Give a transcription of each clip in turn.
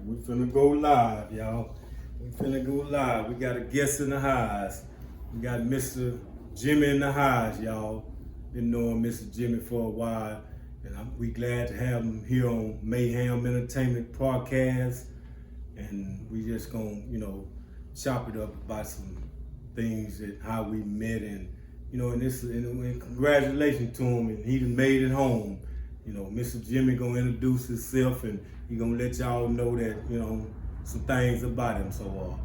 We finna go live, y'all. We finna go live. We got a guest in the house. We got Mr. Jimmy in the house, y'all. Been knowing Mr. Jimmy for a while, and we glad to have him here on Mayhem Entertainment Podcast. And we just gonna, chop it up about some things that how we met, and and congratulations to him, and he done made it home. Mr. Jimmy gonna introduce himself, and he gonna let y'all know that, some things about him. So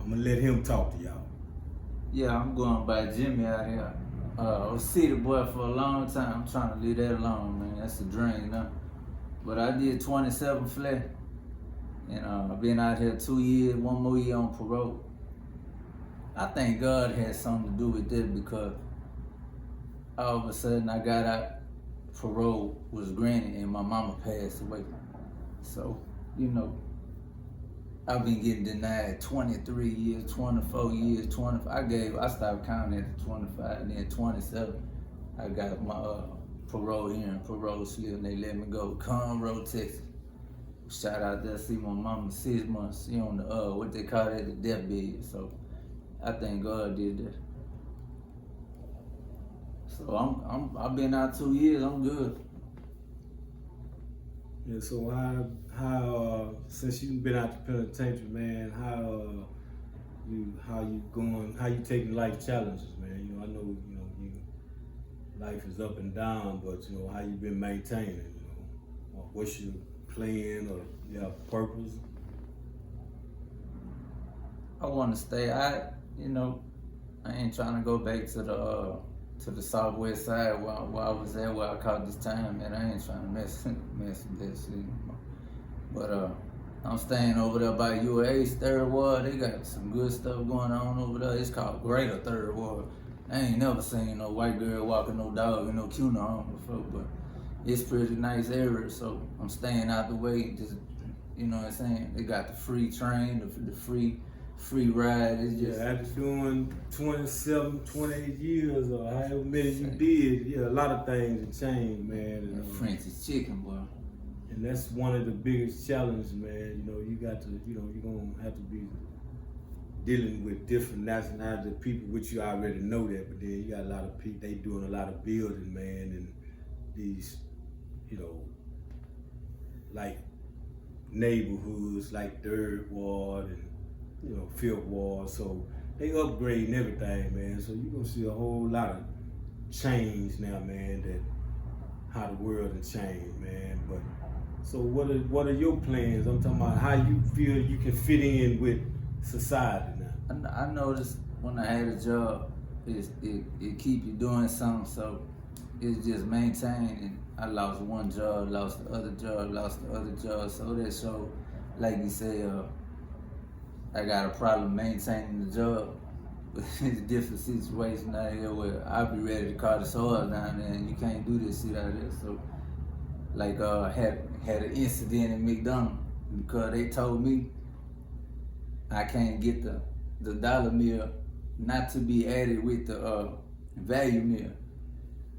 I'm gonna let him talk to y'all. Yeah, I'm going by Jimmy out here. I was city boy for a long time. I'm trying to leave that alone, man. That's the dream, now. But I did 27 flat, and I've been out here 2 years, 1 more year on parole. I think God had something to do with that, because all of a sudden I got out, parole was granted, and my mama passed away. So, I've been getting denied 23 years, 24 years, 25. I stopped counting at 25, and then 27. I got my parole hearing, parole slip, and they let me go. Conroe, Texas. Shout out there, see my mama 6 months. She on the what they call it, the deathbed. So I think God did that. So I've been out 2 years. I'm good. Yeah. So how since you've been out the penitentiary, man, how you taking life challenges, man? I know life is up and down, but how you been maintaining? What's your plan or your purpose? I want to stay out. I ain't trying to go back to the southwest side where I was at, where I caught this time, and I ain't trying to mess with that shit. But I'm staying over there by UAH, Third Ward. They got some good stuff going on over there. It's called Greater Third Ward. I ain't never seen no white girl walking no dog in no CUNA on before, but it's pretty nice area, so I'm staying out the way. Just, you know what I'm saying? They got the free train, the free ride. It's just, after doing 27, 28 years, or however many you did, a lot of things have changed, man. And French's chicken, boy. And that's one of the biggest challenges, man. You got to, you're gonna have to be dealing with different nationalities of people, which you already know that, but then you got a lot of people, they doing a lot of building, man, and these, like neighborhoods like Third Ward and, Fifth Ward, so they upgrading everything, man, so you're gonna see a whole lot of change now, man, that how the world has changed, man. But so what are your plans? I'm talking about how you feel you can fit in with society now. I noticed when I had a job, it keep you doing something, so it's just maintaining. I lost one job, lost the other job, lost the other job, so that showed, like you say, I got a problem maintaining the job. It's a different situation out here where I'll be ready to call the SARS down there, and you can't do this shit out there. So, like, had an incident in McDonald's because they told me I can't get the dollar meal not to be added with the value meal.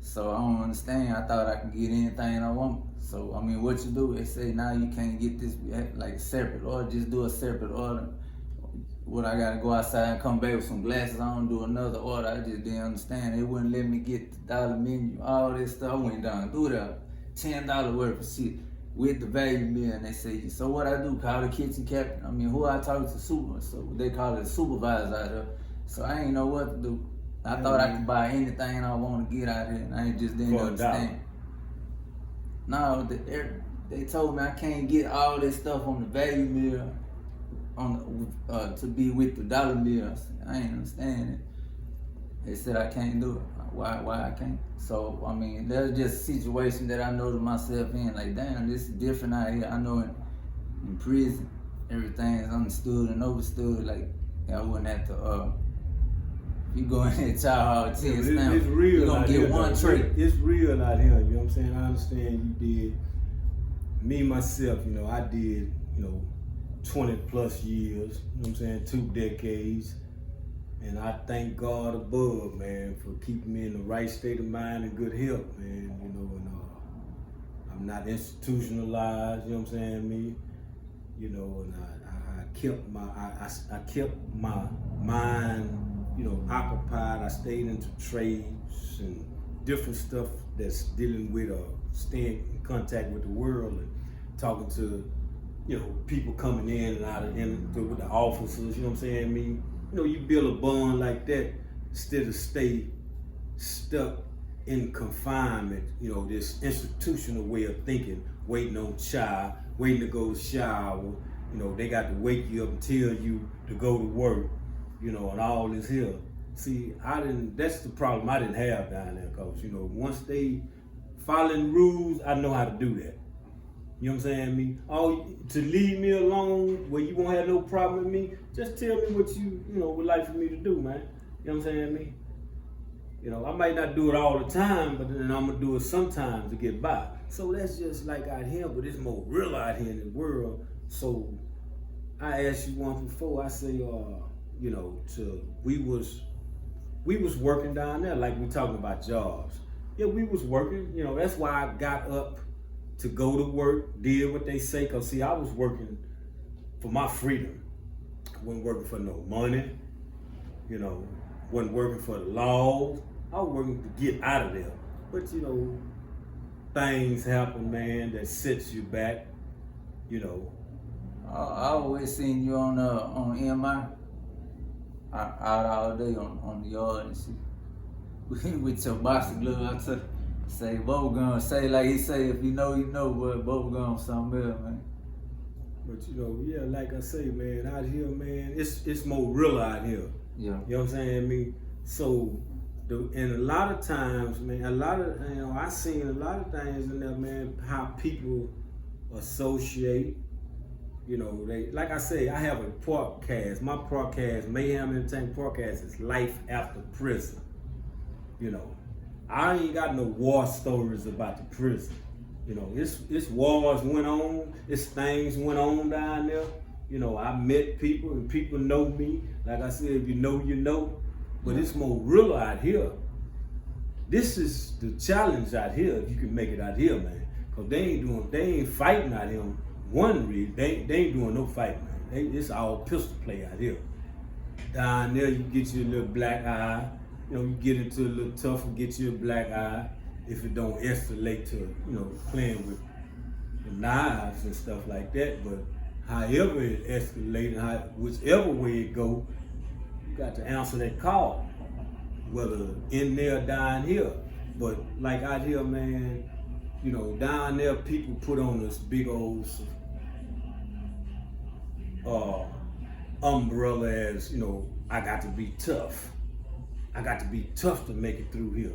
So I don't understand. I thought I could get anything I want. So I mean, what you do? They say now you can't get this like separate, or just do a separate order. What, I gotta go outside and come back with some glasses on, do another order? I just didn't understand. They wouldn't let me get the dollar menu, all this stuff. I went down through that $10 worth of shit with the value meal, and they say, so what I do? Call the kitchen captain. I mean, who I talk to? Super. So they call it a supervisor out there. So I ain't know what to do. I thought I could buy anything I want to get out here, and I just didn't understand. No, they told me I can't get all this stuff on the value meal to be with the dollar meal. I ain't understand it. They said I can't do it. Why I can't? So I mean, there's just a situation that I know to myself in, like, damn, this is different out here. I know in prison, everything is understood and overstood. Like, I wouldn't have to. You go in there, child hall, it's real. You gonna get one trait. It's real out here. You know what I'm saying? I understand you did. Me myself, I did, 20 plus years. You know what I'm saying? 2 decades. And I thank God above, man, for keeping me in the right state of mind and good health, man. And I'm not institutionalized. You know what I'm saying? you know, and I kept my mind, you know, occupied. I stayed into trades and different stuff that's dealing with staying in contact with the world and talking to, you know, people coming in and out of with the officers. You know what I'm saying? I mean, you know, you build a bond like that instead of stay stuck in confinement, you know, this institutional way of thinking, waiting on child, waiting to go to shower, you know, they got to wake you up and tell you to go to work, you know, and all this here. See, that's the problem I didn't have down there, Coach. You know, once they following rules, I know how to do that. You know what I'm saying? I mean, to leave me alone where you won't have no problem with me, just tell me what you know, would like for me to do, man. You know what I'm saying? I mean, you know, I might not do it all the time, but then I'm gonna do it sometimes to get by. So that's just like out here, but it's more real out here in the world. So I asked you once before, I say, you know, we was working down there, like we talking about jobs. Yeah, we was working, you know, that's why I got up to go to work, did what they say, cause see, I was working for my freedom. I wasn't working for no money, you know, wasn't working for the laws. I was working to get out of there. But you know, things happen, man, that sets you back, you know. I always seen you on MI, out all day on the yard and shit. With your boxing gloves, I say bubblegum, say like he say, if you know, you know, but bubblegum something else, man. But you know, yeah, like I say, man, out here, man, it's more real out here. Yeah. You know what I'm saying? I mean, so, and a lot of times, man, you know, I seen a lot of things in there, man, how people associate. You know, like I say, I have a podcast. My podcast, Mayhem Entertainment Podcast, is Life After Prison. You know, I ain't got no war stories about the prison. You know, it's wars went on, it's things went on down there. You know, I met people and people know me. Like I said, if you know, you know. But it's more real out here. This is the challenge out here, if you can make it out here, man. Cause they ain't fighting out here. One reason, they ain't doing no fighting, man. It's all pistol play out here. Down there, you get you a little black eye. You know, you get into a little tough and get you a black eye if it don't escalate to, you know, playing with the knives and stuff like that. But however it escalates, whichever way it go, you got to answer that call, whether in there or down here. But like out here, man, you know, down there people put on this big old umbrella as, you know, I got to be tough. I got to be tough to make it through here.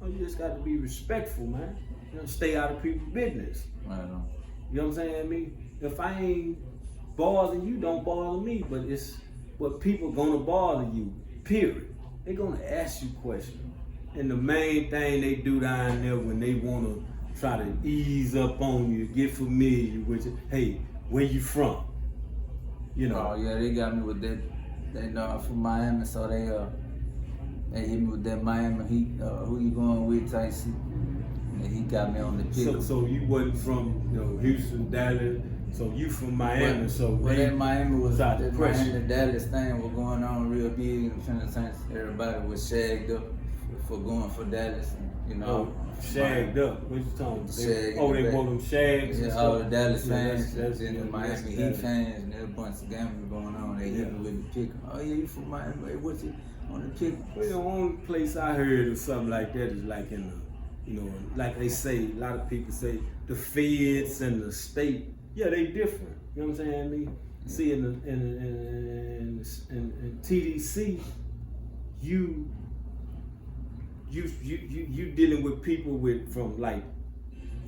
Well, you just got to be respectful, man. You know, stay out of people's business. I know. You know what I'm saying? I mean, if I ain't bothering you, don't bother me. But people gonna bother you, period. They gonna ask you questions. And the main thing they do down there when they wanna try to ease up on you, get familiar with you, hey, where you from? You know. Oh yeah, they got me with that. They know I'm from Miami, so they hit me with that Miami Heat. Who you going with type shit? And he got me on the pick. So you wasn't from, you know, Houston, Dallas. So you from Miami. Well, that Miami was that pressure. Miami Dallas thing was going on real big in the sense everybody was shagged up for going for Dallas. And, you know, shagged up. What you talking about? They wore them shags. Yeah, all the Dallas fans, that's and the Miami Heat fans, and there's a bunch of gambling going on. They hit me with the pick. Oh yeah, you from Miami? Hey, what's it on the pick? Well, the only place I heard of something like that is like in the, you know, like they say, a lot of people say the feds and the state. Yeah, they different. You know what I'm saying? I mean, see, in TDC, you dealing with people from like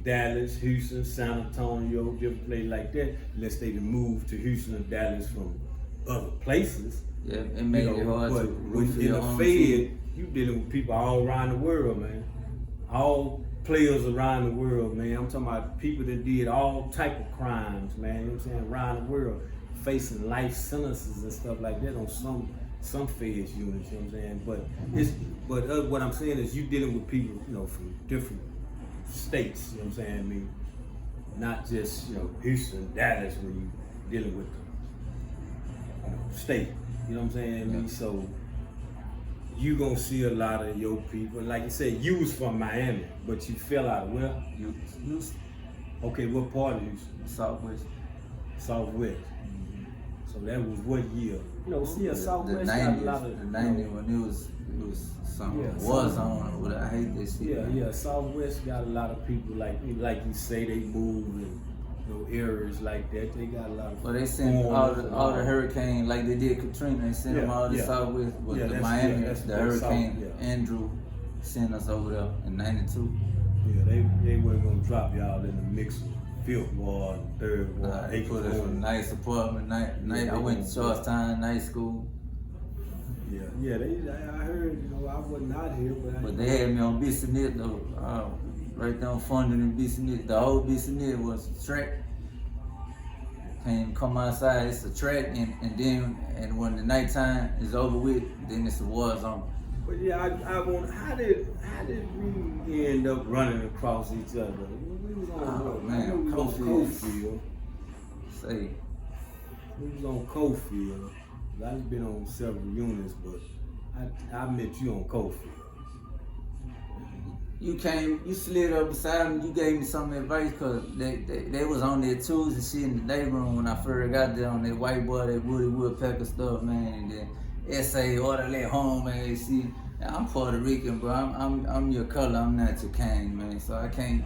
Dallas, Houston, San Antonio, different places like that. Unless they move to Houston or Dallas from other places. Yeah, it made it hard to root for in your the own Fed, team. you dealing with people all around the world, man. All players around the world, man. I'm talking about people that did all type of crimes, man. You know what I'm saying? Around the world, facing life sentences and stuff like that on some feds units. You know what I'm saying? But what I'm saying is you dealing with people, you know, from different states. You know what I'm saying? I mean, not just, you know, Houston, Dallas, where you dealing with the state. You know what I'm saying? Yeah. So you gonna see a lot of your people. Like you said, you was from Miami, but you fell out of where? You Okay, what part of Houston? Southwest. Southwest. So that was what year? You know, see, The Southwest 90s, got a lot of. the 90s when it was something Yeah, was on, but I hate this shit. Yeah. Southwest got a lot of people like you say they move in areas like that. They got a lot of. Well, they sent all the hurricane like they did Katrina. They sent them all to Southwest, but the Miami, the Hurricane Andrew sent us over there in '92. Yeah, they weren't gonna drop y'all in the mix of fifth ward, third ward, They put us in a nice apartment. I went to Charlestown Night School. Yeah. I heard. I wasn't out here, But they had me on Bissonnette though. Right there on Funding in Bissonnette. The old Bissonnette was a track. Can't come outside, it's a track, and when the nighttime is over with, then it's a war zone. But yeah, I want. How did we end up running across each other? We was on Cofield. Say, we was on Cofield. I've been on several units, but I met you on Cofield. You slid up beside me, you gave me some advice, cause they was on their tools and shit in the day room when I first got there on that white boy, that Woody Woodpecker stuff, man, and then SA, orderly home, man, see, I'm Puerto Rican, bro, I'm your color, I'm not your cane, man, so I can't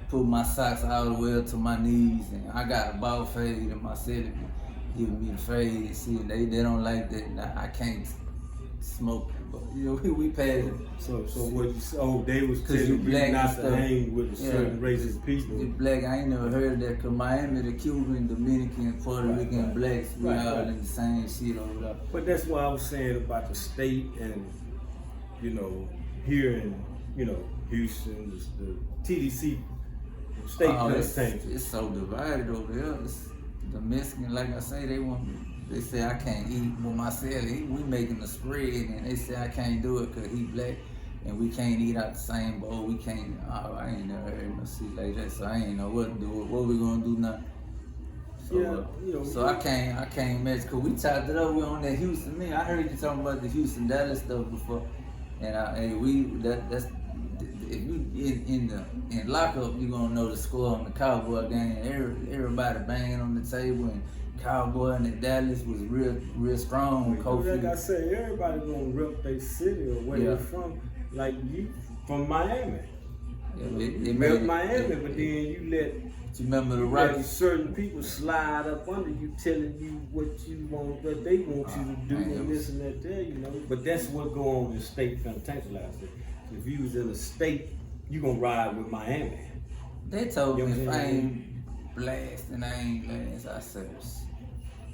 put my socks all the way up to my knees, and I got a ball fade in my city, giving me the fade, see, they don't like that, I can't smoke, but we passed it. So what you say? Oh, they was telling you not to hang with a certain race of people. You black, I ain't never heard that, cause Miami, the Cuban, Dominican, Puerto Rican, blacks, we all in the same shit over there. But that's what I was saying about the state and, here in, Houston, the TDC state it's so divided over there. It's the Mexican, like I say, they say I can't eat with myself. We making a spread, and they say I can't do it because he black, and we can't eat out the same bowl. We can't. I ain't never heard no shit like that, so I ain't know what to do. What we gonna do now? So, so I can't match. Cause we chopped it up. We on that Houston. Man, I heard you talking about the Houston Dallas stuff before, and that's. If you in lockup, you gonna know the score on the Cowboy game. Everybody banging on the table, and Cowboy and the Dallas was real strong. Like I said, everybody gonna rep their city or where they're from. Like you from Miami. You rep Miami, but then you let. You remember the Rockies? Certain people slide up under you, telling you what you want, what they want you to do, and this and that there, But that's what go on in state penitentiary. If you was in a state, you gonna ride with Miami. They told me if I ain't blast and I ain't blast, I said,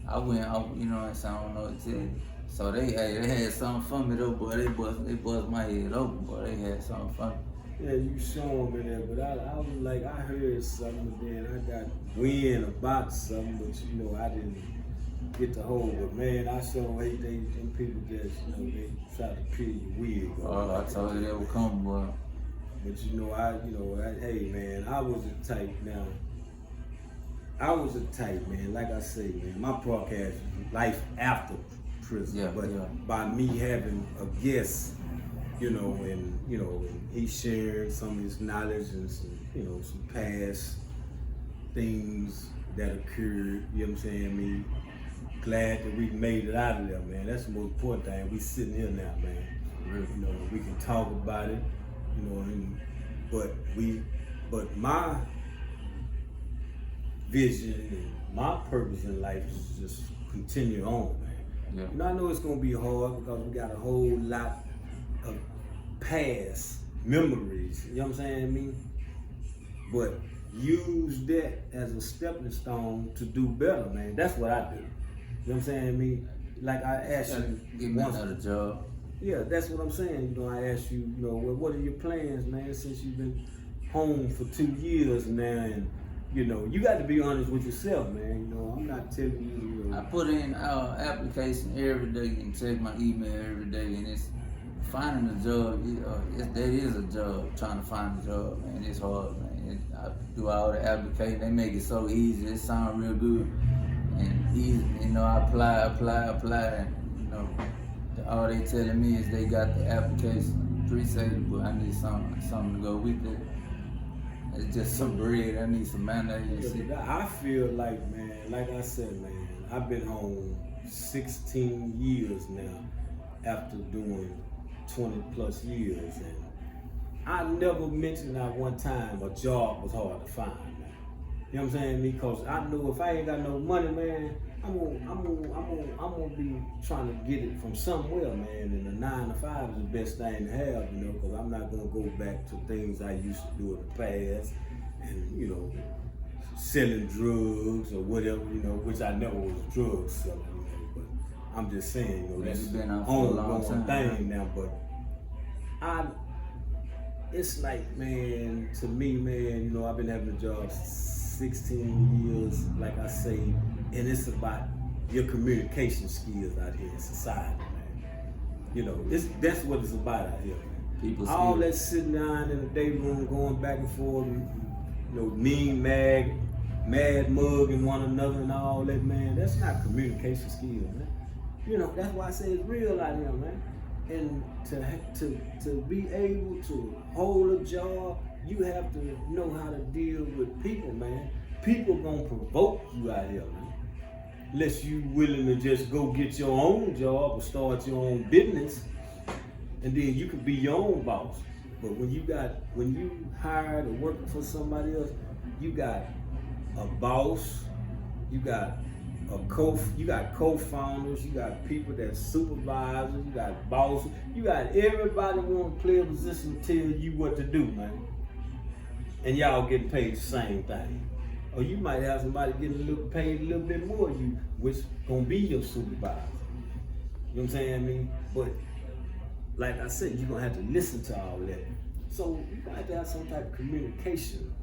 I went out, I don't know what to tell you. So they had something for me though, boy. They bust my head open, boy. They had something for me. Yeah, you show them in there, but I was like, I heard something, but then I got wind about something, but I didn't get the whole. But man, I sure hate them people that they try to peel your wig. Oh, I told you that would come, boy. But hey man, I was a type now. I was a type, man. Like I say, man, my podcast life after prison, but by me having a guest, and he shared some of his knowledge and some past things that occurred. You know what I'm saying? Me glad that we made it out of there, man. That's the most important thing. We sitting here now, man. We can talk about it, but my vision and my purpose in life is just continue on, man. Yeah. I know it's gonna be hard because we got a whole lot of past memories, you know what I'm saying? But use that as a stepping stone to do better, man. That's what I do. You know what I'm saying? Like I asked you, give me another job. Yeah, that's what I'm saying. I asked you, what are your plans, man, since you've been home for 2 years now, and you got to be honest with yourself, man. I'm not telling you. I put in our application every day and check my email every day, and it's finding a job. That is a job. Trying to find a job, man, it's hard, man. I do all the application. They make it so easy. It sounds real good, And easy, I apply, and all they telling me is they got the application. Appreciate it, but I need something to go with it. It's just some bread. I need some mayonnaise. I feel like, man, like I said, man, I've been home 16 years now after doing 20 plus years, and I never mentioned at one time a job was hard to find, man. You know what I'm saying? Because I know if I ain't got no money, man, I'm gonna be trying to get it from somewhere, man. And the 9 to 5 is the best thing to have, because I'm not gonna go back to things I used to do in the past, and selling drugs or whatever, which I never was a drug seller, but I'm just saying, that's been an out for a long ongoing time, thing now. But it's like, man, to me, man, I've been having a job 16 years, like I say, and it's about your communication skills out here in society, man. That's what it's about out here, man. All that sitting down in the day room, going back and forth, mad mugging one another and all that, man. That's not communication skills, man. That's why I say it's real out here, man. And to be able to hold a job, you have to know how to deal with people, man. People gonna provoke you out here, man. Unless you willing to just go get your own job or start your own business, and then you can be your own boss. But when you hired or working for somebody else, you got a boss, you got co-founders, you got people that supervisors, you got bosses, you got everybody want to play a position to tell you what to do, man. And y'all getting paid the same thing. Or you might have somebody getting paid a little bit more than you, which gonna be your supervisor. You know what I'm saying? But like I said, you're gonna have to listen to all that. So you gotta have to have some type of communication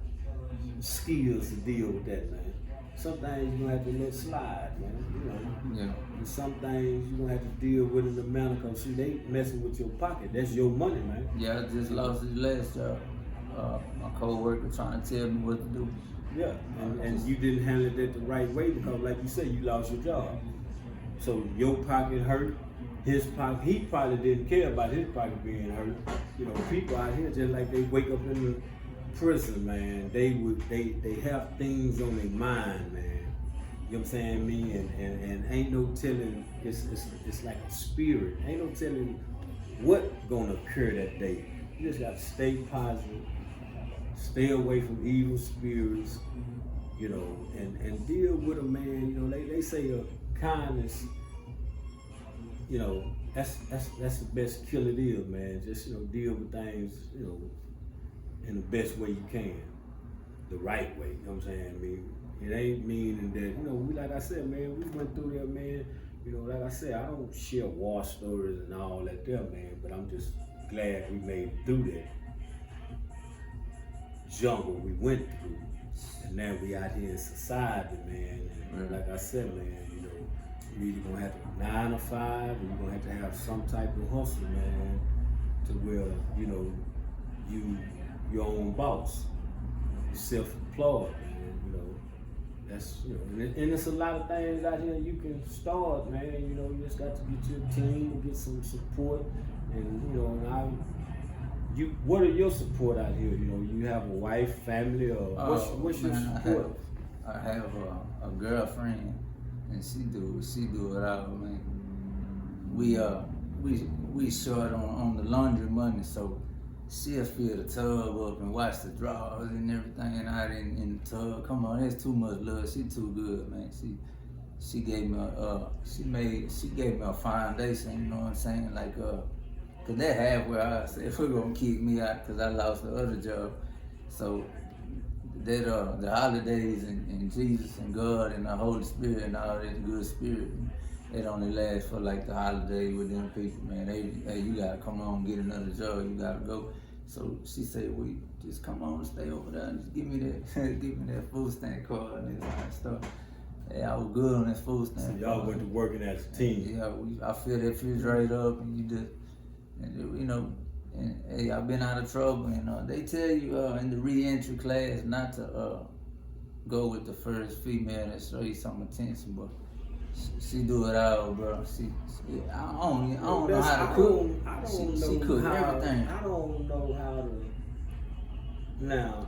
skills to deal with that, man. Some things you're gonna have to let slide, man. Yeah. And some things you're gonna have to deal with in the manner, because see, they messing with your pocket. That's your money, man. Yeah, I just lost his last job. My co-worker trying to tell me what to do. Yeah, and you didn't handle it the right way, because like you said, you lost your job. So your pocket hurt, his pocket, he probably didn't care about his pocket being hurt. People out here, just like they wake up in the prison, man, they have things on their mind, man. You know what I'm saying, and ain't no telling, it's like a spirit. Ain't no telling what gonna occur that day. You just gotta stay positive, stay away from evil spirits, and deal with them, man. They say kindness, that's the best kill it is, man. Just deal with things, in the best way you can, the right way. You know what I'm saying? It ain't meaning that, we, like I said, man, we went through there, man. Like I said, I don't share war stories and all that there, man, but I'm just glad we made it through that jungle we went through. And now we out here in society, man. And like I said, man, you're either gonna have to 9 to 5, or you're gonna have to have some type of hustle, man, to where, you your own boss, self-employed, man. That's, and it's a lot of things out here you can start, man. You just got to get your team, get some support, and what are your support out here? You have a wife, family, or what's your support? I have a girlfriend, and she do it all, man. We short on the laundry money, so she'll fill the tub up and wash the drawers and everything out in the tub. Come on, that's too much love. She too good, man. She gave me she gave me a foundation. You know what I'm saying? Like cause that halfway I said we're gonna kick me out because I lost the other job. So that the holidays and Jesus and God and the Holy Spirit and all that good spirit, it only lasts for like the holiday with them people, man. Hey, you gotta come on, get another job, you gotta go. So she said, well, just come on and stay over there and just give me that food stamp card and this kind of stuff. Hey, I was good on that food stamp. So y'all went to working as a team. Yeah, I filled that fridge right up, and you just, and hey, I've been out of trouble, and they tell you in the re-entry class not go with the first female that show you some attention, but she do it all, bro. I don't know how to cook. She cook everything. I don't know how to. Now,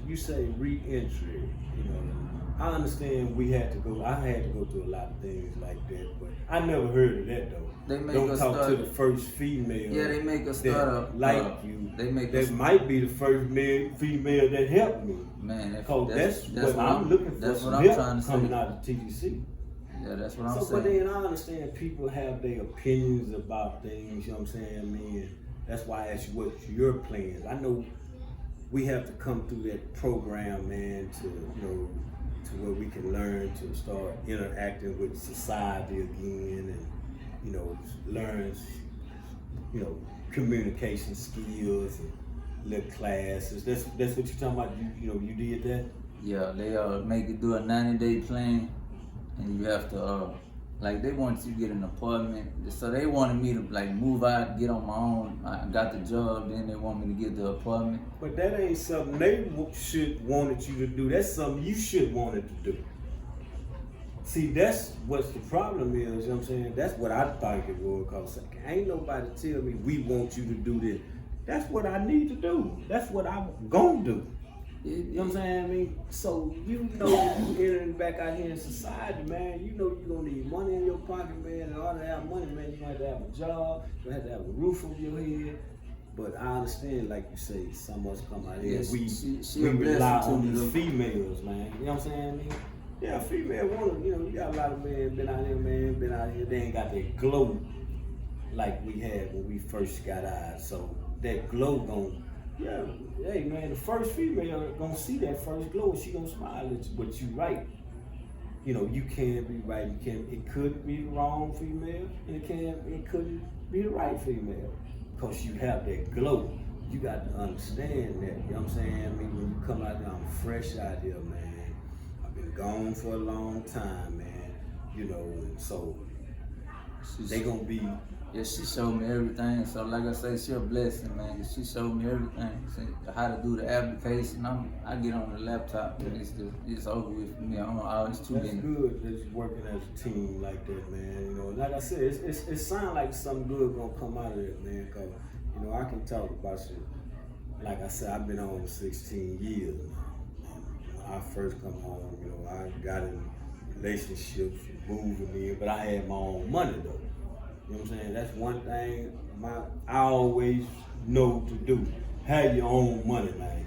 you say re-entry, I understand I had to go through a lot of things like that, but I never heard of that though. They make Don't us talk start, to the first female. Yeah, they make us start up. Like you. They make that us, might be the first female that helped me. Man, That's what I'm looking for. That's what some I'm help trying to coming say. out of TGC. Yeah, that's what I'm But saying. then I understand people have their opinions about things, you know what I'm saying? I mean, that's why I asked you what's your plans. I know we have to come through that program, man, to where we can learn to start interacting with society again and, learn, communication skills and little classes. That's what you're talking about. You did that? Yeah, they make you do a 90-day plan, and you have to like they want you to get an apartment. So they wanted me to like move out, get on my own. I got the job, then they want me to get the apartment. But that ain't something they should wanted you to do. That's something you should wanted to do. See, that's what's the problem is, you know what I'm saying? That's what I think it was, cause ain't nobody tell me we want you to do this. That's what I need to do. That's what I'm gonna do. You know what I'm saying? I mean, so you entering back out here in society, man, you're gonna need money in your pocket, man. In order to have money, man, you're gonna have to have a job, you're gonna have to have a roof over your head. But I understand, like you say, some of us come out here, Yes, we rely on these females, man. You know what I'm saying? I mean, yeah, female woman, you got a lot of men been out here, they ain't got that glow like we had when we first got ours. So that glow hey man, the first female gonna see that first glow and she gonna smile at you, but you right. You can be right, it could be the wrong female, and it couldn't be the right female. Because you have that glow. You got to understand that, you know what I'm saying? I mean, when you come out here, I'm fresh out here, man. I've been gone for a long time, man. So they gonna be. Yeah, she showed me everything. So like I say, she a blessing, man. She showed me everything. How to do the application. I get on the laptop and it's over with for me. It's too many. That's good that you're working as a team like that, man. Like I said, it sounds like something good gonna come out of it, man. Cause I can talk about shit. Like I said, I've been home 16 years now. And when I first come home, I got in relationships, moving in, but I had my own money though. You know what I'm saying? That's one thing I always know to do. Have your own money, man.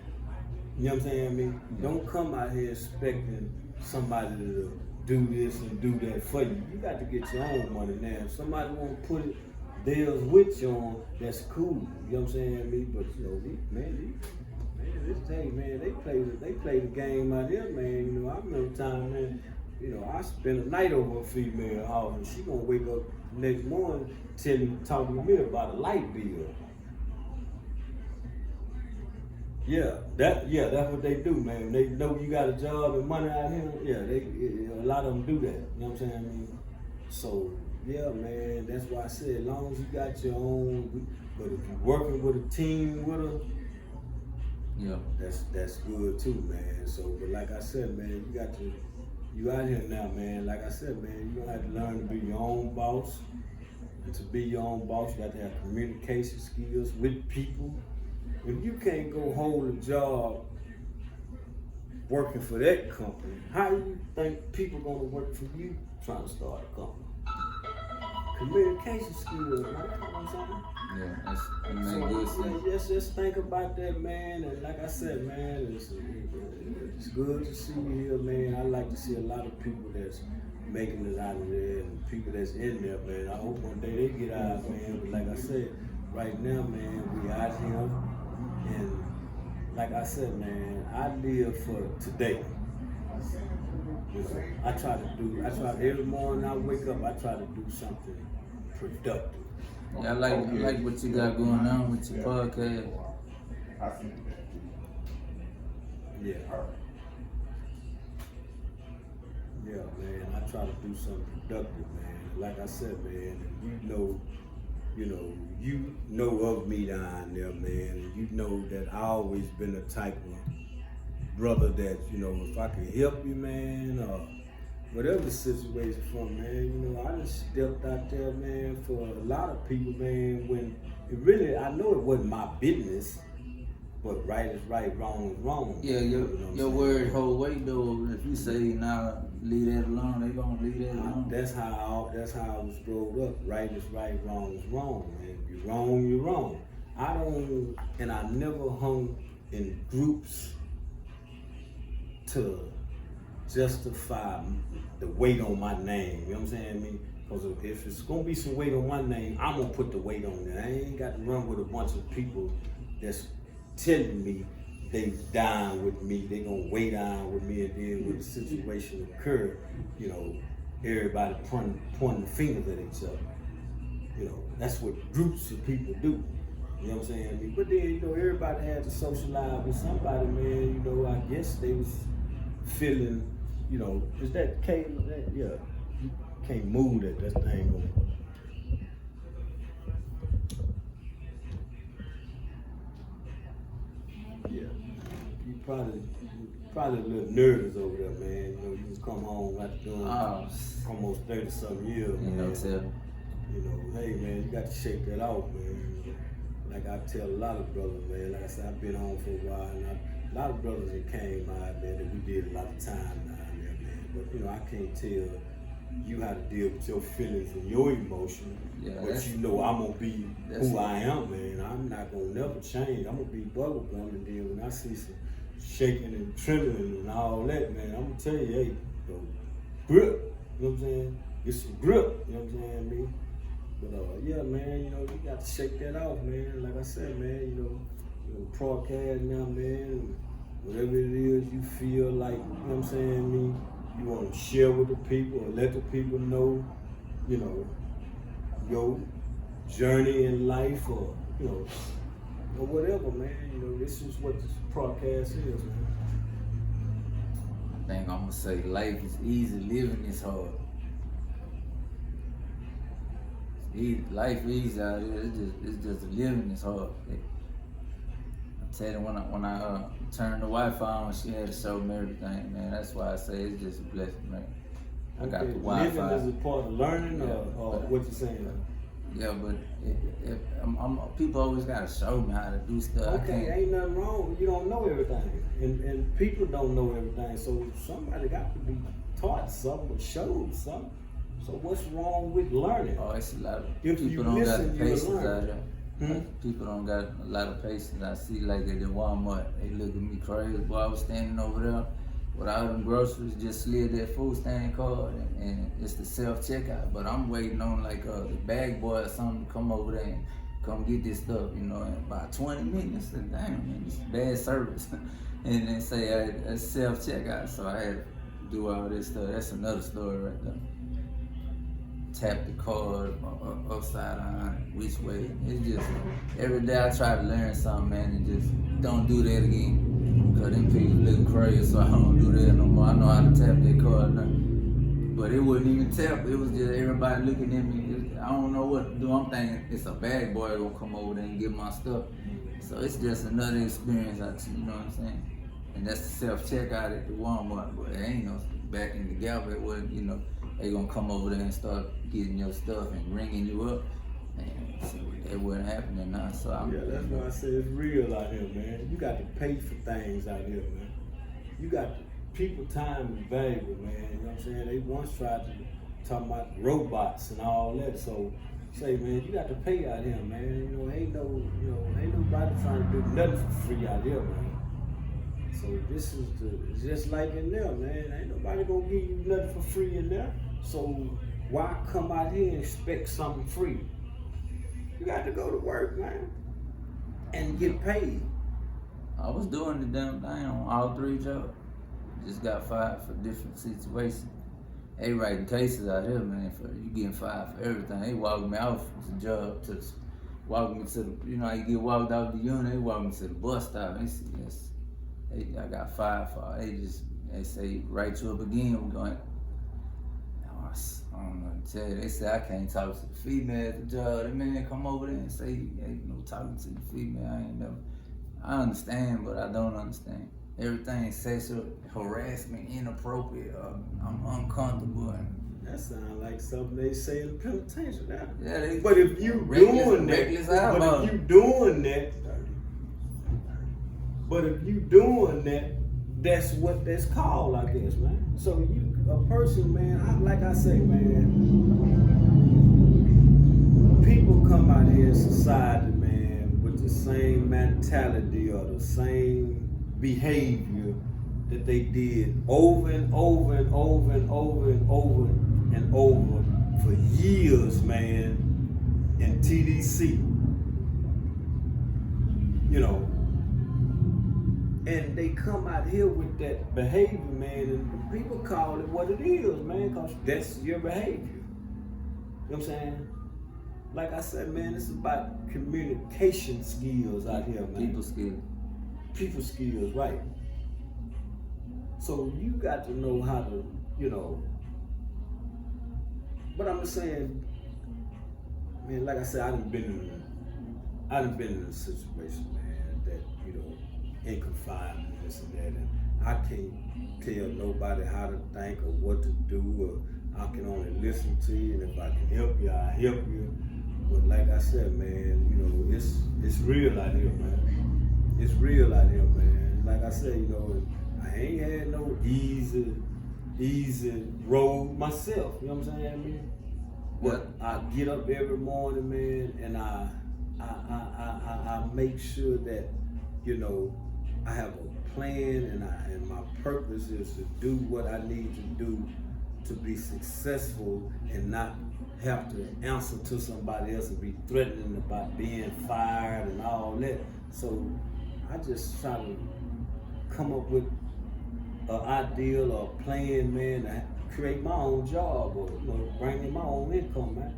You know what I'm saying? I mean, don't come out here expecting somebody to do this and do that for you. You got to get your own money now. If somebody want to put deals with you on, that's cool. You know what I'm saying? I mean, but they play the game out here, man. I remember time, man. I spent a night over a female house and she gonna wake up the next morning talking to me about a light bill. That's what they do, man. They know you got a job and money out here. Yeah, a lot of them do that. You know what I'm saying? I mean, so yeah, man. That's why I said, as long as you got your own, but if you're working with a team with her, yeah, that's good too, man. So, but like I said, man, you out here now, man. Like I said, man, you're gonna have to learn to be your own boss. And to be your own boss, you got to have communication skills with people. If you can't go hold a job working for that company, how do you think people gonna work for you trying to start a company? Communication skills, man. You know what I'm saying? Yeah, just think about that, man. And like I said, man, it's good to see you here, man. I like to see a lot of people that's making it out of there and people that's in there, man. I hope one day they get out, man. But like I said, right now, man, we out here. And like I said, man, I live for today. I try every morning I wake up, I try to do something productive. Yeah, I like what you got going on with your podcast. Yeah, man, I try to do something productive, man. Like I said, man, you know of me down there, man. You know that I always been the type brother that, you know, if I could help you, man, or whatever the situation from, man, you know, I just stepped out there, man, for a lot of people, man, when it really, I know it wasn't my business, but right is right, wrong is wrong. Yeah, your word hold weight though. If you say nah, leave that alone, they gonna leave that alone. That's how I was growed up. Right is right, wrong is wrong, man. If you're wrong, you're wrong. I never hung in groups to justify the weight on my name. You know what I'm saying? I mean, because if it's gonna be some weight on my name, I'm gonna put the weight on it. I ain't got to run with a bunch of people that's telling me they down with me, they gonna weigh down with me, and then when the situation occur, you know, everybody pointing the fingers at each other. You know, that's what groups of people do. You know what I'm saying? I mean, but then, you know, everybody had to socialize with somebody, man. You know, I guess they was feeling, you know, is that cable? Yeah, you can't move that thing on. Yeah, you probably a little nervous over there, man. You know, you just come home after doing almost 30-something years, man. You know, hey, man, you got to shake that off, man. Like I tell a lot of brothers, man, like I said, I've been on for a while, and a lot of brothers that came out, man, that we did a lot of time down there, man. But, you know, I can't tell you how to deal with your feelings and your emotions. Yeah, but you know I'm going to be who I am, man. I'm not going to never change. I'm going to be bubblegum, and then when I see some shaking and trembling and all that, man, I'm going to tell you, hey, yo, grip, you know what I'm saying? Get some grip, you know what I'm saying, I mean? But yeah, man, you know, you got to shake that off, man. Like I said, man, you know, broadcast now, man, whatever it is you feel like, you know what I'm saying, I mean, you want to share with the people or let the people know, you know, your journey in life or, you know, or whatever, man. You know, this is what this broadcast is, man. I think I'm going to say life is easy, living is hard. Life easy out here. It's just living is hard. I tell you, when I turned the Wi-Fi on, she had to show me everything, man. That's why I say it's just a blessing, man. I got the Wi-Fi. Living is a part of learning, or what you saying? Yeah, but people always gotta show me how to do stuff. Okay, ain't nothing wrong. You don't know everything, and people don't know everything. So somebody got to be taught something or showed something. So what's wrong with learning? Oh, it's a lot of people don't got the patience out there. People don't got a lot of patience. I see like at the Walmart, they look at me crazy. Boy, I was standing over there with all them groceries, just slid that food stand card, and it's the self-checkout. But I'm waiting on like the bag boy or something to come over there and come get this stuff, you know, in about 20 minutes. And damn, man, it's bad service. And they say it's self-checkout, so I had to do all this stuff. That's another story right there. Tap the card upside down, which way. It's just, every day I try to learn something, man, and just don't do that again. Because them people look crazy, so I don't do that no more. I know how to tap that card now. But it wouldn't even tap. It was just everybody looking at me. I don't know what to do. I'm thinking it's a bag boy gonna come over there and get my stuff. So it's just another experience, you know what I'm saying? And that's the self-checkout at the Walmart. But it ain't no back in the Gallup. It wasn't, you know. They gonna come over there and start getting your stuff and ringing you up, and so that wasn't happening now. So that's why I say it's real out here, man. You got to pay for things out here, man. You got people time is valuable, man. You know what I'm saying? They once tried to talk about robots and all that. So say, man, you got to pay out here, man. You know, ain't nobody trying to do nothing for free out here, man. So this is it's just like in there, man. Ain't nobody gonna give you nothing for free in there. So why come out here and expect something free? You got to go to work, man, and get paid. I was doing the damn thing on all 3 jobs. Just got fired for different situations. They writing cases out here, man. For you getting fired for everything. They walked me out from the job walk me to the, you know how you get walked out the unit. They walked me to the bus stop. I got fired for. They say write you up again. We're going. I don't know what to tell you. They say I can't talk to the female at the job. That man come over there and say, hey, you know, talking to the female. I understand, but I don't understand. everything sexual harassment, inappropriate, I'm uncomfortable. And That sounds like something they say in the penitentiary now. yeah, they, But if you reckless- doing reckless that, eyeball. but if you doing that, but if you doing that, that's what that's called, I guess, man. So you, a person, man, like I say, man, people come out here in society, man, with the same mentality or the same behavior that they did over and over and over and over and over and over for years, man, in TDC. You know, and they come out here with that behavior, man, and people call it what it is, man, because that's your behavior. You know what I'm saying? Like I said, man, it's about communication skills out here, man. people skill. People skills, right. So you got to know how to, you know. But I'm just saying, man, like I said, I done been in a situation, man, that, you know, in confinement, this and that, and I can't tell nobody how to think or what to do, or I can only listen to you, and if I can help you, I'll help you. But like I said, man, you know, it's real out here, man. It's real out here, man. Like I said, you know, I ain't had no easy road myself. You know what I'm saying, man? But I get up every morning, man, and I make sure that, you know, I have a plan, and my purpose is to do what I need to do to be successful and not have to answer to somebody else and be threatening about being fired and all that. So I just try to come up with an ideal or plan, man, to create my own job or, you know, bring in my own income, man.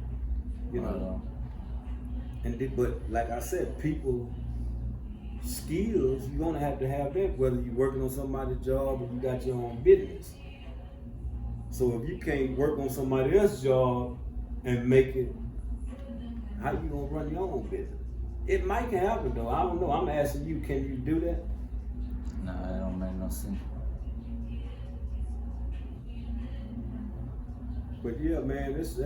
You know. But like I said, people skills, you're gonna have to have that, whether you're working on somebody's job or you got your own business. So if you can't work on somebody else's job and make it, how you gonna run your own business? It might happen though. I don't know. I'm asking you, can you do that? Nah, that don't make no sense. But yeah, man, it's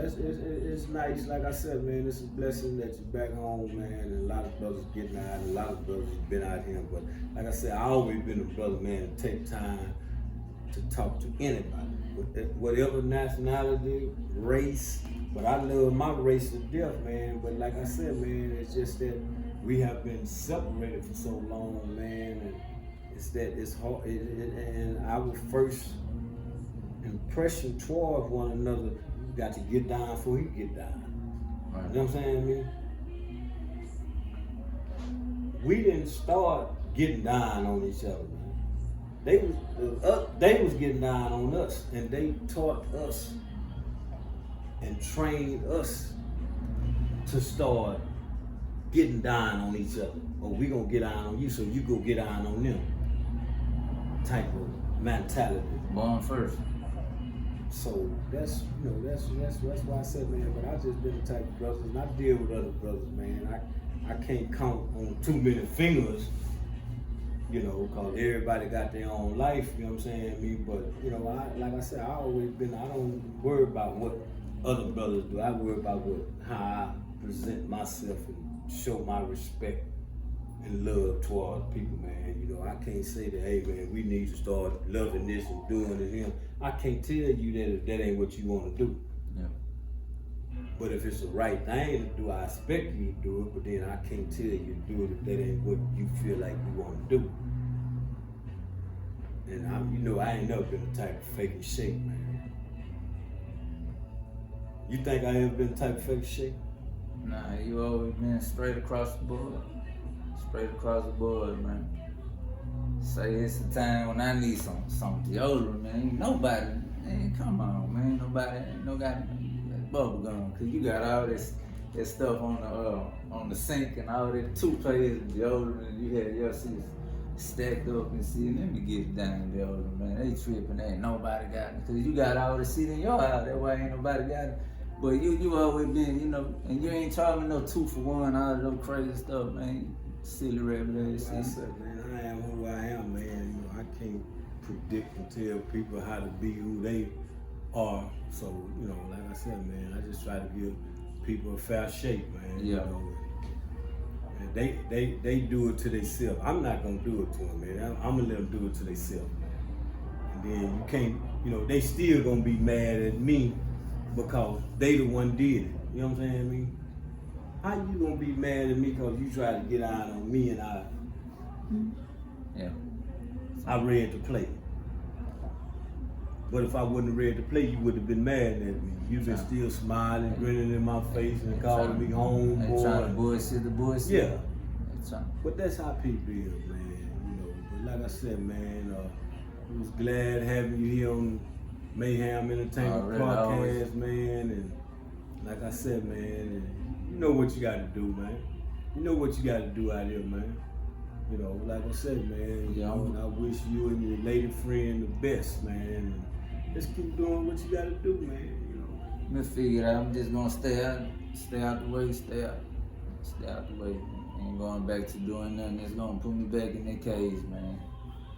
nice. Like I said, man, it's a blessing that you're back home, man. And a lot of brothers getting out, and a lot of brothers been out here. But like I said, I always been a brother, man, to take time to talk to anybody, whatever nationality, race. But I love my race to death, man. But like I said, man, it's just that we have been separated for so long, man. And it's that it's hard. And our first impression toward one another, you got to get down before you get down. Right. You know what I'm saying, man? We didn't start getting down on each other, man. They was getting down on us, and they taught us and trained us to start getting down on each other. Or we gonna get down on you, so you go get down on them. Type of mentality. Born first. So that's, you know, that's why I said, man, but I just been the type of brothers, and I deal with other brothers, man. I can't count on too many fingers, you know, because everybody got their own life, you know what I'm saying? But, you know, like I said, I don't worry about what other brothers do. I worry about how I present myself and show my respect and love toward people, man. You know, I can't say that, hey, man, we need to start loving this and doing it here. I can't tell you that if that ain't what you want to do. Yeah. But if it's the right thing to do, I expect you to do it, but then I can't tell you to do it if that ain't what you feel like you want to do. And you know, I ain't never been the type of fake and shake, man. You think I ever been the type of fake and shake? Nah, you always been straight across the board. Straight across the board, man. Say it's a time when I need some deodorant, man. Nobody, man, come on, man. Nobody got bubble gum, cause you got all this stuff on the sink and all that toothpaste and deodorant, and you had your shit stacked up and see. Let me get down deodorant, man. They tripping, ain't nobody got it, cause you got all the shit in your house. That's why ain't nobody got it. But you always been, you know, and you ain't charging no 2-for-1, all that crazy stuff, man. Silly rabbit ass I shit. said, man, I am who I am, man. You know, I can't predict and tell people how to be who they are. So, you know, like I said, man, I just try to give people a fair shake, man. Yeah. You know, and they do it to themselves. I'm not gonna do it to them, man. I'm gonna let them do it to themselves. And then you can't, you know, they still gonna be mad at me because they the one did it. You know what I'm saying? I mean, how you gonna be mad at me because you tried to get out on me and I read the play. But if I wouldn't have read the play, you would have been mad at me. You've been still smiling, grinning in my face, and calling me home, They trying to bullshit the bullshit. Yeah. But that's how people is, man. You know. But like I said, man, I was glad having you here on Mayhem Entertainment Podcast, man. And like I said, man, you know what you got to do, man. You know what you got to do out here, man. You know, like I said, man, you know, and I wish you and your lady friend the best, man. And just keep doing what you gotta do, man. You know. Me figured out I'm just gonna stay out the way, stay out the way. Ain't going back to doing nothing that's gonna put me back in that cage, man.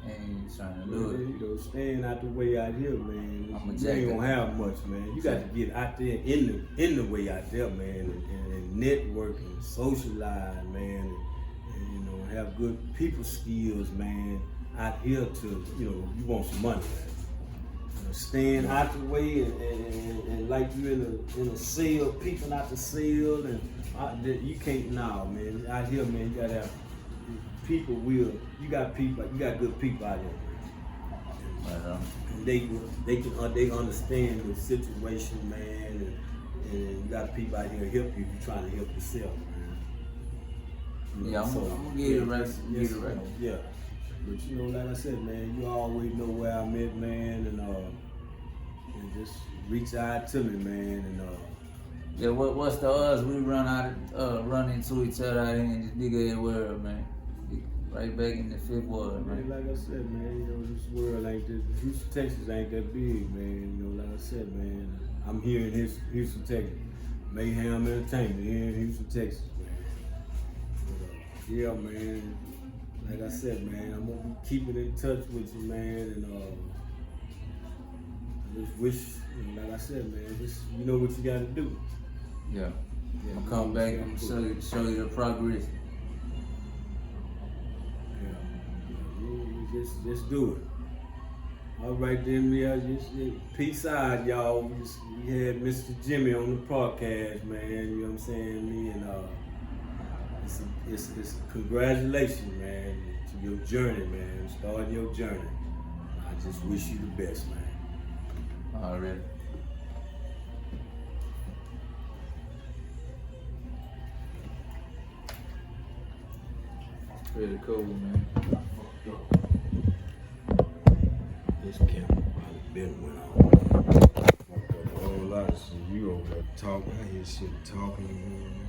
Ain't trying to do it. You know, staying out the way out here, man. You ain't gonna have much, man. You got to get out there in the way out there, man, and network and socialize, man. And you know, have good people skills, man, out here to, you know, you want some money, man. You know, staying out the way and like you in a cell, peeping out the cell, and you can't now, man. Out here, man, you gotta have people you got good people out here. And they understand the situation, man, and you got people out here help you. You're trying to help yourself, man. You know, I'm gonna get it right. Get it right. Yeah. But you know, like I said, man, you always know where I'm at, man, and just reach out to me, man, and yeah, what's the odds we run into each other out here in this big ass world, man? Right back in the fifth world, man. Like I said, man, you know, this world ain't that, Houston, Texas ain't that big, man. You know, like I said, man, I'm here in Houston, Texas. Mayhem Entertainment here in Houston, Texas, man. But, yeah, man. Like I said, man, I'm gonna be keeping in touch with you, man, and I just wish, you know, like I said, man, just you know what you gotta do. Yeah. I'm gonna come back and show you the progress. Just do it. All right then, yeah. Just peace out, y'all. We had Mr. Jimmy on the podcast, man. You know what I'm saying? Me and it's congratulations, man, to your journey, man. Starting your journey. I just wish you the best, man. Already. Pretty cool, man. This camera probably been went on. A whole lot of shit. You over there talking. I hear shit talking.